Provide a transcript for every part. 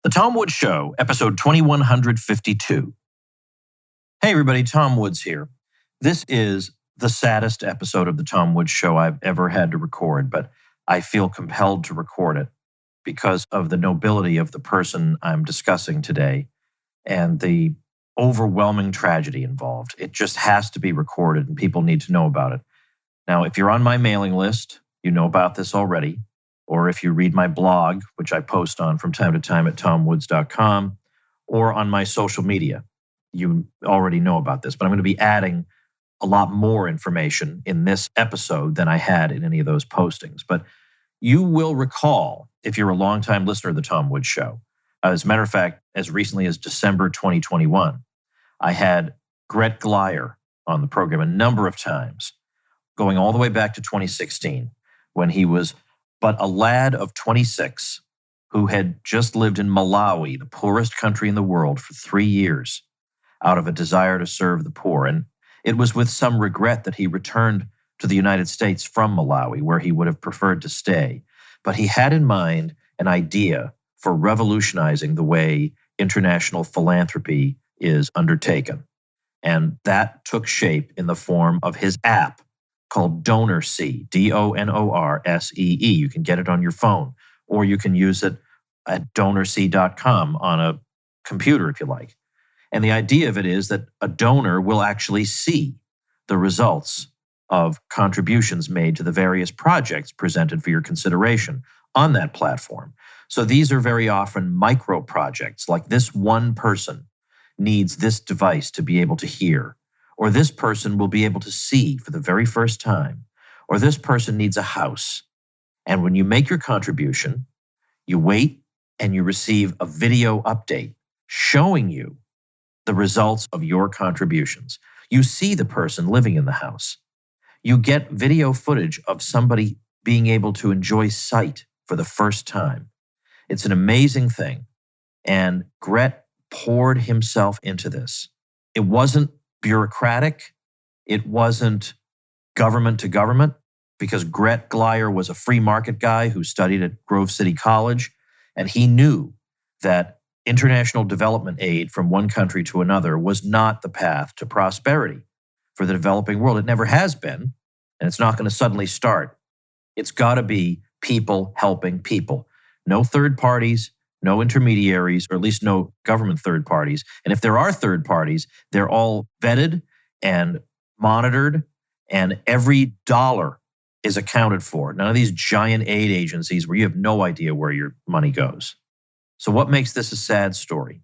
The Tom Woods Show, episode 2152. Hey everybody, Tom Woods here. This is the saddest episode of the Tom Woods Show I've ever had to record, but I feel compelled to record it because of the nobility of the person I'm discussing today and the overwhelming tragedy involved. It just has to be recorded and people need to know about it. Now, if you're on my mailing list, you know about this already. Or if you read my blog, which I post on from time to time at tomwoods.com, or on my social media, you already know about this. But I'm going to be adding a lot more information in this episode than I had in any of those postings. But you will recall, if you're a longtime listener of the Tom Woods Show, as a matter of fact, as recently as December 2021, I had Gret on the program a number of times, going all the way back to 2016, when he was but a lad of 26 who had just lived in Malawi, the poorest country in the world, for 3 years out of a desire to serve the poor. And it was with some regret that he returned to the United States from Malawi, where he would have preferred to stay. But he had in mind an idea for revolutionizing the way international philanthropy is undertaken. And that took shape in the form of his app called DonorSee, DonorSee. You can get it on your phone, or you can use it at DonorSee.com on a computer if you like. And the idea of it is that a donor will actually see the results of contributions made to the various projects presented for your consideration on that platform. So these are very often micro projects, like this one person needs this device to be able to hear, or this person will be able to see for the very first time, or this person needs a house. And when you make your contribution, you wait and you receive a video update showing you the results of your contributions. You see the person living in the house. You get video footage of somebody being able to enjoy sight for the first time. It's an amazing thing. And Gret poured himself into this. It wasn't bureaucratic. It wasn't government to government, because Goliere was a free market guy who studied at Grove City College, and he knew that international development aid from one country to another was not the path to prosperity for the developing world. It never has been, and it's not going to suddenly start. It's got to be people helping people. No third parties, no intermediaries, or at least no government third parties. And if there are third parties, they're all vetted and monitored, and every dollar is accounted for. None of these giant aid agencies where you have no idea where your money goes. So what makes this a sad story?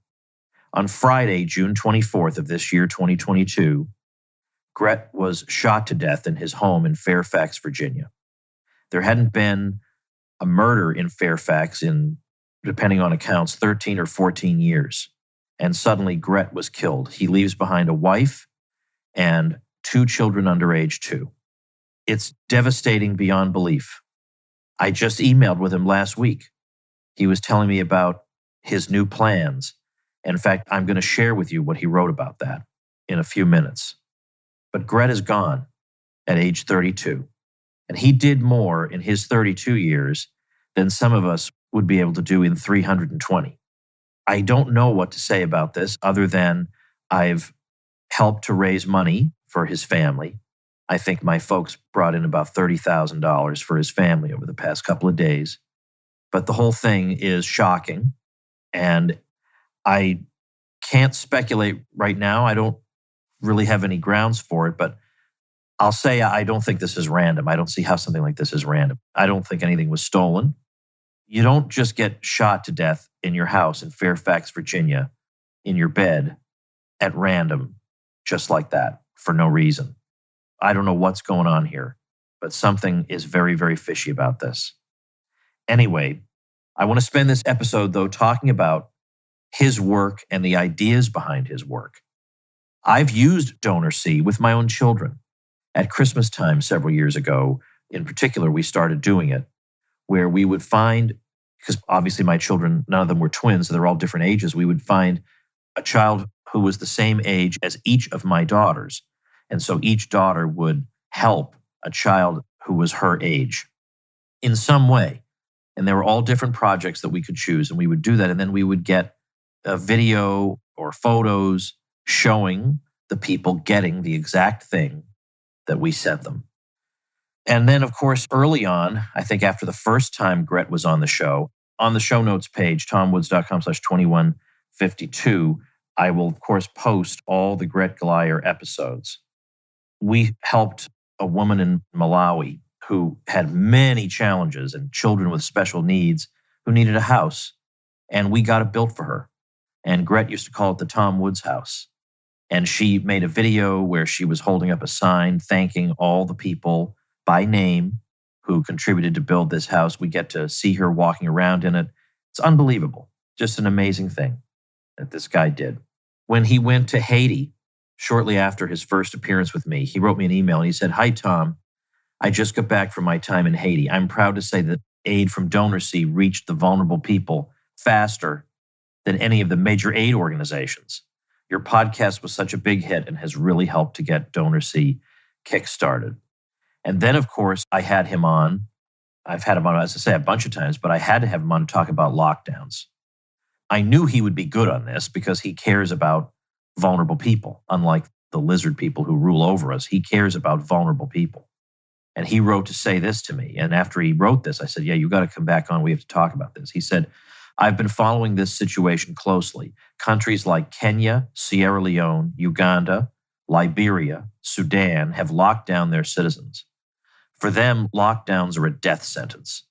On Friday, June 24th of this year, 2022, Gret was shot to death in his home in Fairfax, Virginia. There hadn't been a murder in Fairfax in, depending on accounts, 13 or 14 years. And suddenly Gret was killed. He leaves behind a wife and 2 children under age 2. It's devastating beyond belief. I just emailed with him last week. He was telling me about his new plans. In fact, I'm going to share with you what he wrote about that in a few minutes. But Gret is gone at age 32. And he did more in his 32 years than some of us would be able to do in 320. I don't know what to say about this other than I've helped to raise money for his family. I think my folks brought in about $30,000 for his family over the past couple of days. But the whole thing is shocking. And I can't speculate right now. I don't really have any grounds for it, but I'll say I don't think this is random. I don't see how something like this is random. I don't think anything was stolen. You don't just get shot to death in your house in Fairfax, Virginia, in your bed at random, just like that, for no reason. I don't know what's going on here, but something is very, very fishy about this. Anyway, I want to spend this episode, though, talking about his work and the ideas behind his work. I've used DonorSee with my own children. At Christmas time several years ago, in particular, we started doing it, where we would find, because obviously my children, none of them were twins, so they're all different ages, we would find a child who was the same age as each of my daughters. And so each daughter would help a child who was her age in some way. And there were all different projects that we could choose. And we would do that. And then we would get a video or photos showing the people getting the exact thing that we sent them. And then, of course, early on, I think after the first time Gret was on the show notes page, tomwoods.com/2152, I will, of course, post all the Gret Goliere episodes. We helped a woman in Malawi who had many challenges and children with special needs who needed a house. And we got it built for her. And Gret used to call it the Tom Woods house. And she made a video where she was holding up a sign thanking all the people by name who contributed to build this house. We get to see her walking around in it. It's unbelievable. Just an amazing thing that this guy did. When he went to Haiti, shortly after his first appearance with me, he wrote me an email and he said, "Hi, Tom. I just got back from my time in Haiti. I'm proud to say that aid from DonorSee reached the vulnerable people faster than any of the major aid organizations. Your podcast was such a big hit and has really helped to get DonorSee kickstarted." And then, of course, I had him on. I've had him on, as I say, a bunch of times, but I had to have him on to talk about lockdowns. I knew he would be good on this because he cares about vulnerable people. Unlike the lizard people who rule over us, he cares about vulnerable people. And he wrote to say this to me. And after he wrote this, I said, "Yeah, you got to come back on. We have to talk about this." He said, "I've been following this situation closely. Countries like Kenya, Sierra Leone, Uganda, Liberia, Sudan have locked down their citizens. For them, lockdowns are a death sentence.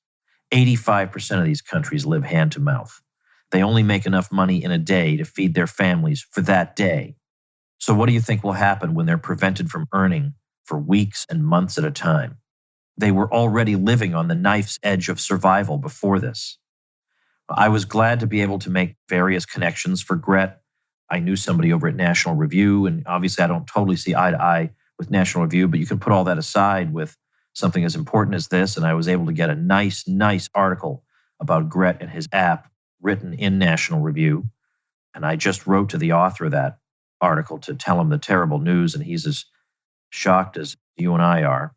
85% of these countries live hand to mouth. They only make enough money in a day to feed their families for that day. So what do you think will happen when they're prevented from earning for weeks and months at a time? They were already living on the knife's edge of survival before this." I was glad to be able to make various connections for Gret. I knew somebody over at National Review, and obviously I don't totally see eye to eye with National Review, but you can put all that aside with something as important as this, and I was able to get a nice article about Gret and his app written in National Review. And I just wrote to the author of that article to tell him the terrible news, and he's as shocked as you and I are.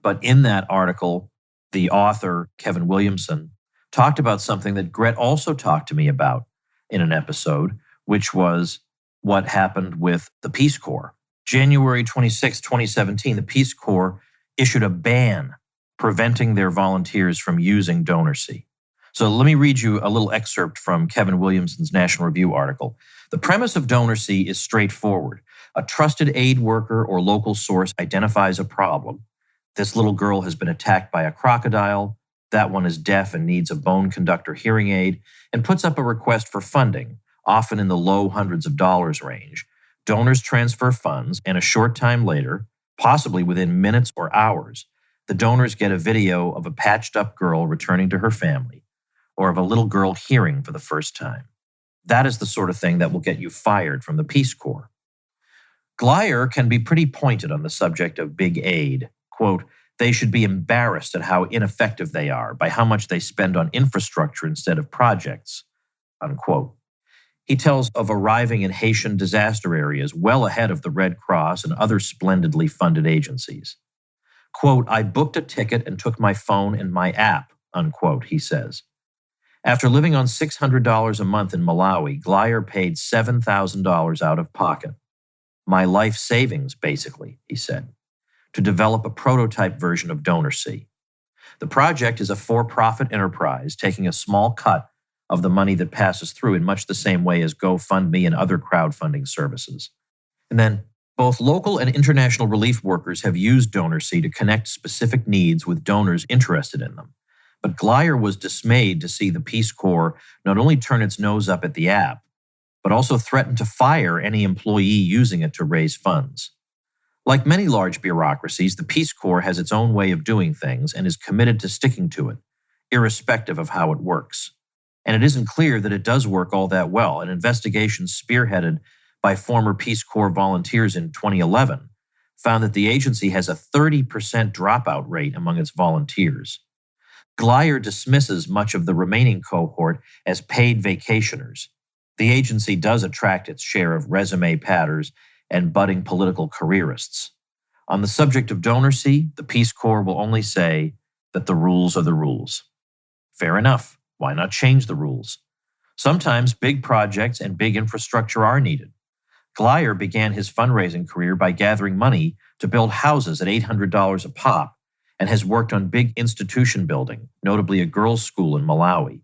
But in that article, the author, Kevin Williamson, talked about something that Gret also talked to me about in an episode, which was what happened with the Peace Corps. January 26, 2017, the Peace Corps issued a ban preventing their volunteers from using DonorSee. So let me read you a little excerpt from Kevin Williamson's National Review article. "The premise of DonorSee is straightforward. A trusted aid worker or local source identifies a problem. This little girl has been attacked by a crocodile. That one is deaf and needs a bone conductor hearing aid, and puts up a request for funding, often in the low hundreds of dollars range. Donors transfer funds, and a short time later, possibly within minutes or hours, the donors get a video of a patched up girl returning to her family, or of a little girl hearing for the first time. That is the sort of thing that will get you fired from the Peace Corps." Goliere can be pretty pointed on the subject of big aid. Quote, "They should be embarrassed at how ineffective they are by how much they spend on infrastructure instead of projects," unquote. He tells of arriving in Haitian disaster areas well ahead of the Red Cross and other splendidly funded agencies. Quote, "I booked a ticket and took my phone and my app," unquote, he says. After living on $600 a month in Malawi, Goliere paid $7,000 out of pocket. "My life savings, basically," he said, to develop a prototype version of DonorSee. The project is a for-profit enterprise taking a small cut of the money that passes through in much the same way as GoFundMe and other crowdfunding services. And then both local and international relief workers have used DonorSee to connect specific needs with donors interested in them. But Goliere was dismayed to see the Peace Corps not only turn its nose up at the app, but also threaten to fire any employee using it to raise funds. Like many large bureaucracies, the Peace Corps has its own way of doing things and is committed to sticking to it, irrespective of how it works. And it isn't clear that it does work all that well. An investigation spearheaded by former Peace Corps volunteers in 2011 found that the agency has a 30% dropout rate among its volunteers. Goliere dismisses much of the remaining cohort as paid vacationers. The agency does attract its share of resume padders and budding political careerists. On the subject of DonorSee, the Peace Corps will only say that the rules are the rules. Fair enough. Why not change the rules? Sometimes big projects and big infrastructure are needed. Goliere began his fundraising career by gathering money to build houses at $800 a pop and has worked on big institution building, notably a girls' school in Malawi.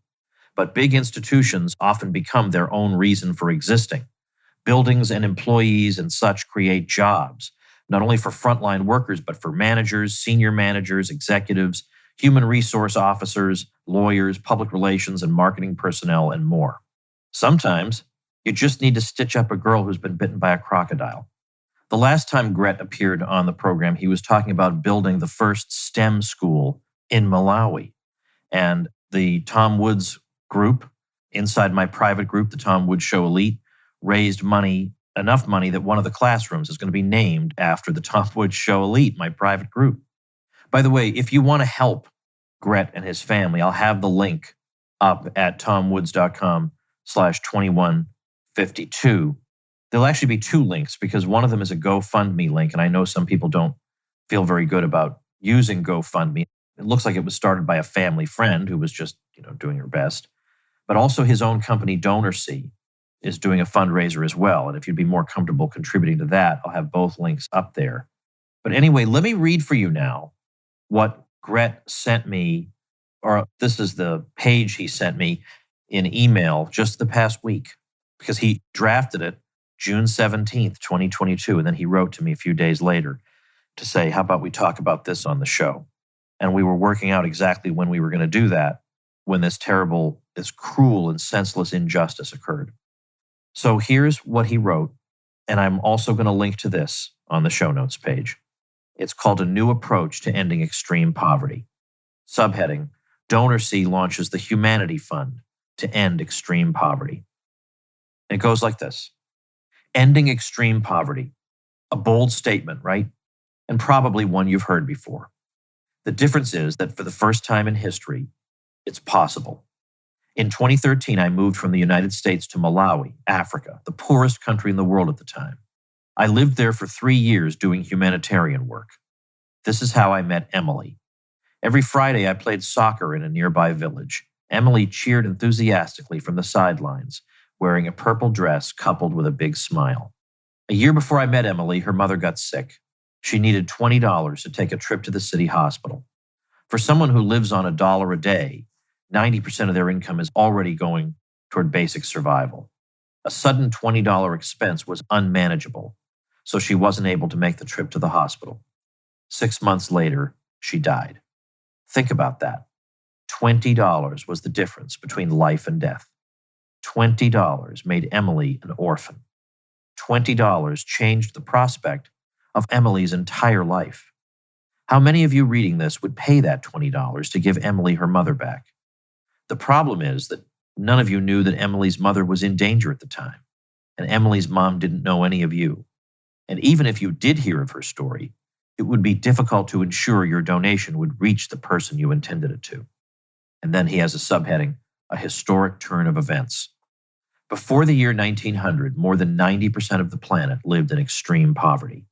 But big institutions often become their own reason for existing. Buildings and employees and such create jobs, not only for frontline workers, but for managers, senior managers, executives, human resource officers, lawyers, public relations and marketing personnel, and more. Sometimes you just need to stitch up a girl who's been bitten by a crocodile. The last time Gret appeared on the program, he was talking about building the first STEM school in Malawi. And the Tom Woods group, inside my private group, the Tom Woods Show Elite, raised money, enough money that one of the classrooms is going to be named after the Tom Woods Show Elite, my private group. By the way, if you want to help Gret and his family, I'll have the link up at tomwoods.com/2152. There'll actually be two links because one of them is a GoFundMe link, and I know some people don't feel very good about using GoFundMe. It looks like it was started by a family friend who was just, doing her best. But also his own company, DonorSee, is doing a fundraiser as well. And if you'd be more comfortable contributing to that, I'll have both links up there. But anyway, let me read for you now what Gret sent me, or this is the page he sent me in email just the past week, because he drafted it June 17th, 2022. And then he wrote to me a few days later to say, how about we talk about this on the show? And we were working out exactly when we were going to do that when this cruel and senseless injustice occurred. So here's what he wrote, and I'm also going to link to this on the show notes page. It's called A New Approach to Ending Extreme Poverty. Subheading, DonorSee launches the Humanity Fund to end extreme poverty. And it goes like this. Ending extreme poverty. A bold statement, right? And probably one you've heard before. The difference is that for the first time in history, it's possible. In 2013, I moved from the United States to Malawi, Africa, the poorest country in the world at the time. I lived there for 3 years doing humanitarian work. This is how I met Emily. Every Friday, I played soccer in a nearby village. Emily cheered enthusiastically from the sidelines, wearing a purple dress coupled with a big smile. A year before I met Emily, her mother got sick. She needed $20 to take a trip to the city hospital. For someone who lives on $1 a day, 90% of their income is already going toward basic survival. A sudden $20 expense was unmanageable, so she wasn't able to make the trip to the hospital. 6 months later, she died. Think about that. $20 was the difference between life and death. $20 made Emily an orphan. $20 changed the prospect of Emily's entire life. How many of you reading this would pay that $20 to give Emily her mother back? The problem is that none of you knew that Emily's mother was in danger at the time, and Emily's mom didn't know any of you. And even if you did hear of her story, it would be difficult to ensure your donation would reach the person you intended it to. And then he has a subheading, a historic turn of events. Before the year 1900, more than 90% of the planet lived in extreme poverty.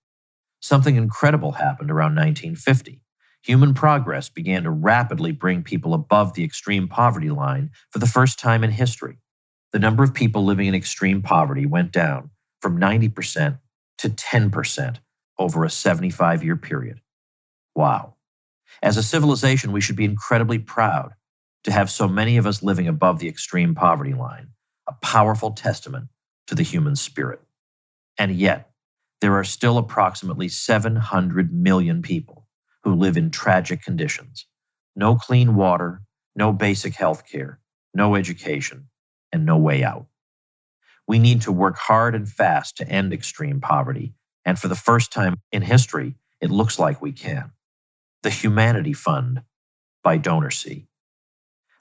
Something incredible happened around 1950. Human progress began to rapidly bring people above the extreme poverty line for the first time in history. The number of people living in extreme poverty went down from 90% to 10% over a 75-year period. Wow. As a civilization, we should be incredibly proud to have so many of us living above the extreme poverty line, a powerful testament to the human spirit. And yet, there are still approximately 700 million people who live in tragic conditions. No clean water, no basic health care, no education, and no way out. We need to work hard and fast to end extreme poverty, and for the first time in history, it looks like we can. The Humanity Fund by DonorSee.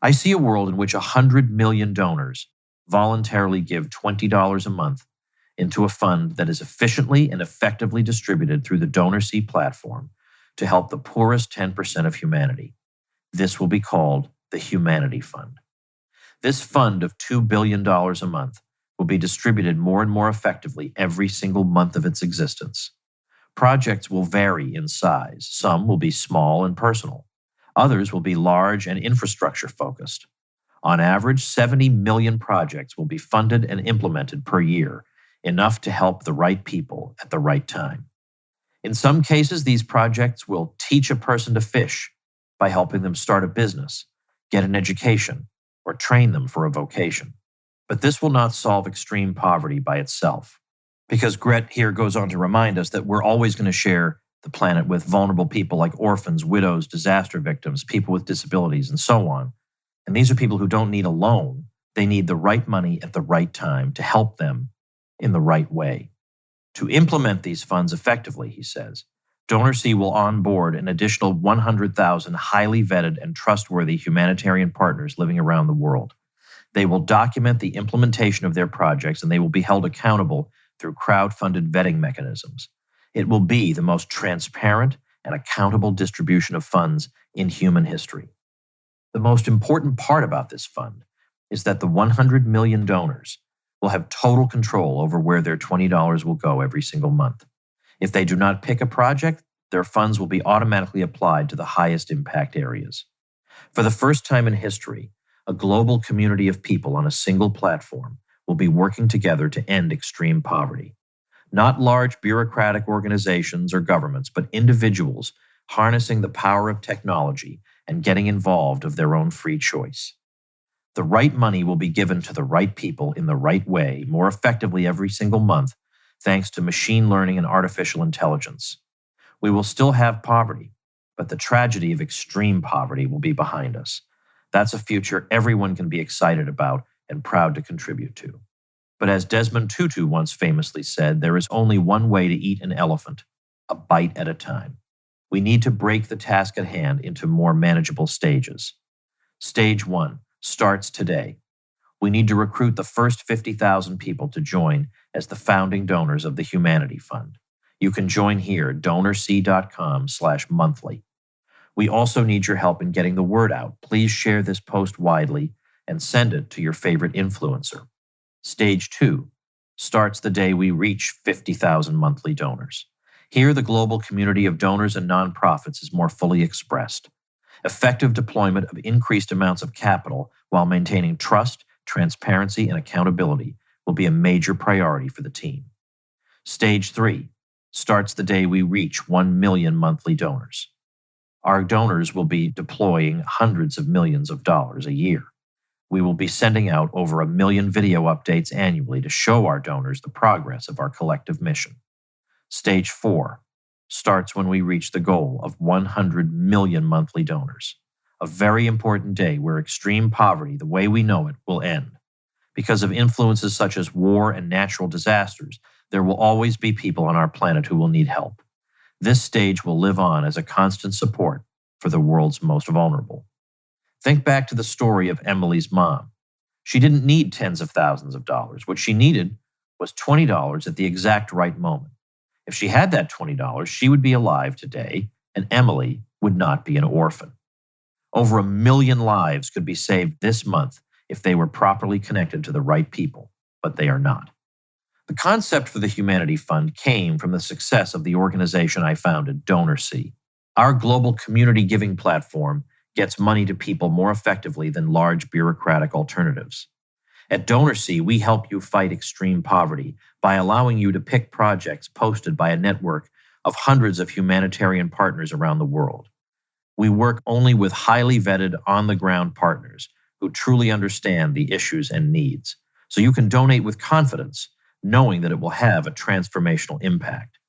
I see a world in which 100 million donors voluntarily give $20 a month into a fund that is efficiently and effectively distributed through the DonorSee platform to help the poorest 10% of humanity. This will be called the Humanity Fund. This fund of $2 billion a month will be distributed more and more effectively every single month of its existence. Projects will vary in size. Some will be small and personal. Others will be large and infrastructure focused. On average, 70 million projects will be funded and implemented per year, enough to help the right people at the right time. In some cases, these projects will teach a person to fish by helping them start a business, get an education, or train them for a vocation. But this will not solve extreme poverty by itself, because Gret here goes on to remind us that we're always going to share the planet with vulnerable people like orphans, widows, disaster victims, people with disabilities, and so on. And these are people who don't need a loan. They need the right money at the right time to help them in the right way. To implement these funds effectively, he says, DonorSee will onboard an additional 100,000 highly vetted and trustworthy humanitarian partners living around the world. They will document the implementation of their projects, and they will be held accountable through crowd-funded vetting mechanisms. It will be the most transparent and accountable distribution of funds in human history. The most important part about this fund is that the 100 million donors will have total control over where their $20 will go every single month. If they do not pick a project, their funds will be automatically applied to the highest impact areas. For the first time in history, a global community of people on a single platform will be working together to end extreme poverty. Not large bureaucratic organizations or governments, but individuals harnessing the power of technology and getting involved of their own free choice. The right money will be given to the right people in the right way, more effectively every single month, thanks to machine learning and artificial intelligence. We will still have poverty, but the tragedy of extreme poverty will be behind us. That's a future everyone can be excited about and proud to contribute to. But as Desmond Tutu once famously said, there is only one way to eat an elephant, a bite at a time. We need to break the task at hand into more manageable stages. Stage 1 starts today. We need to recruit the first 50,000 people to join as the founding donors of the Humanity Fund. You can join here, DonorSee.com/monthly. We also need your help in getting the word out. Please share this post widely and send it to your favorite influencer. Stage 2 starts the day we reach 50,000 monthly donors. Here, the global community of donors and nonprofits is more fully expressed. Effective deployment of increased amounts of capital while maintaining trust, transparency, and accountability will be a major priority for the team. Stage 3 starts the day we reach 1 million monthly donors. Our donors will be deploying hundreds of millions of dollars a year. We will be sending out over 1 million video updates annually to show our donors the progress of our collective mission. Stage 4 starts when we reach the goal of 100 million monthly donors. A very important day where extreme poverty, the way we know it, will end. Because of influences such as war and natural disasters, there will always be people on our planet who will need help. This stage will live on as a constant support for the world's most vulnerable. Think back to the story of Emily's mom. She didn't need tens of thousands of dollars. What she needed was $20 at the exact right moment. If she had that $20, she would be alive today, and Emily would not be an orphan. Over 1 million lives could be saved this month if they were properly connected to the right people, but they are not. The concept for the Humanity Fund came from the success of the organization I founded, DonorSee. Our global community giving platform gets money to people more effectively than large bureaucratic alternatives. At DonorSee, we help you fight extreme poverty by allowing you to pick projects posted by a network of hundreds of humanitarian partners around the world. We work only with highly vetted, on-the-ground partners who truly understand the issues and needs, so you can donate with confidence, knowing that it will have a transformational impact.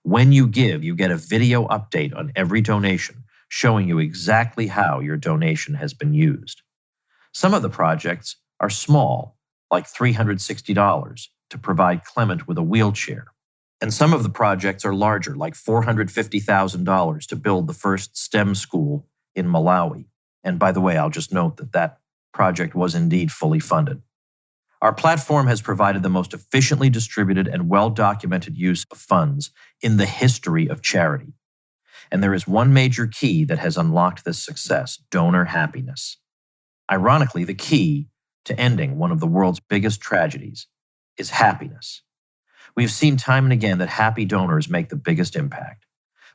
When you give, you get a video update on every donation, showing you exactly how your donation has been used. Some of the projects are small, like $360 to provide Clement with a wheelchair. And some of the projects are larger, like $450,000 to build the first STEM school in Malawi. And by the way, I'll just note that that project was indeed fully funded. Our platform has provided the most efficiently distributed and well-documented use of funds in the history of charity. And there is one major key that has unlocked this success: donor happiness. Ironically, the key to ending one of the world's biggest tragedies is happiness. We've seen time and again that happy donors make the biggest impact.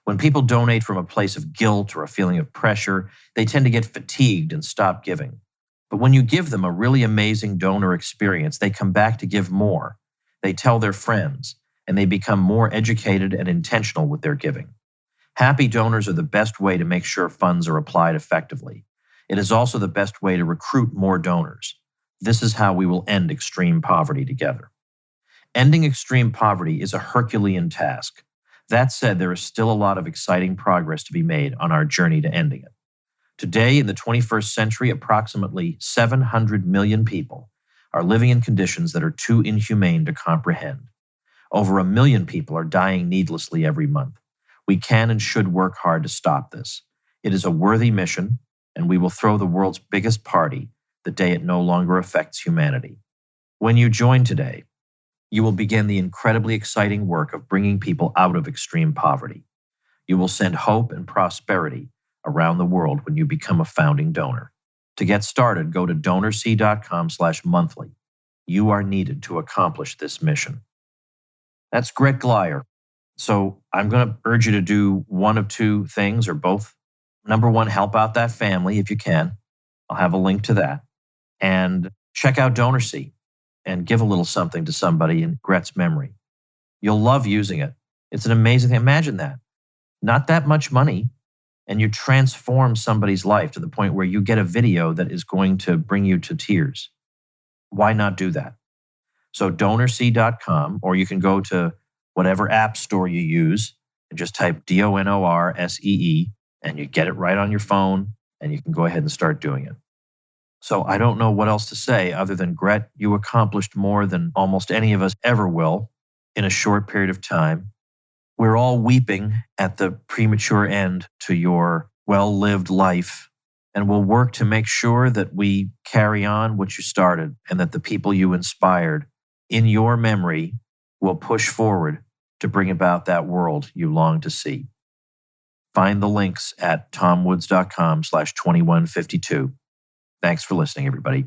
When people donate from a place of guilt or a feeling of pressure, they tend to get fatigued and stop giving. But when you give them a really amazing donor experience, they come back to give more. They tell their friends, and they become more educated and intentional with their giving. Happy donors are the best way to make sure funds are applied effectively. It is also the best way to recruit more donors. This is how we will end extreme poverty together. Ending extreme poverty is a Herculean task. That said, there is still a lot of exciting progress to be made on our journey to ending it. Today, in the 21st century, approximately 700 million people are living in conditions that are too inhumane to comprehend. Over 1 million people are dying needlessly every month. We can and should work hard to stop this. It is a worthy mission, and we will throw the world's biggest party the day it no longer affects humanity. When you join today, you will begin the incredibly exciting work of bringing people out of extreme poverty. You will send hope and prosperity around the world when you become a founding donor. To get started, go to DonorSee.com/monthly. You are needed to accomplish this mission. That's Gret Goliere. So I'm going to urge you to do one of two things or both. Number one, help out that family if you can. I'll have a link to that. And check out DonorSee and give a little something to somebody in Gret's memory. You'll love using it. It's an amazing thing. Imagine that. Not that much money, and you transform somebody's life to the point where you get a video that is going to bring you to tears. Why not do that? So DonorSee.com, or you can go to whatever app store you use and just type DonorSee, and you get it right on your phone, and you can go ahead and start doing it. So I don't know what else to say other than, Gret, you accomplished more than almost any of us ever will in a short period of time. We're all weeping at the premature end to your well-lived life, and we'll work to make sure that we carry on what you started and that the people you inspired in your memory will push forward to bring about that world you long to see. Find the links at tomwoods.com/2152. Thanks for listening, everybody.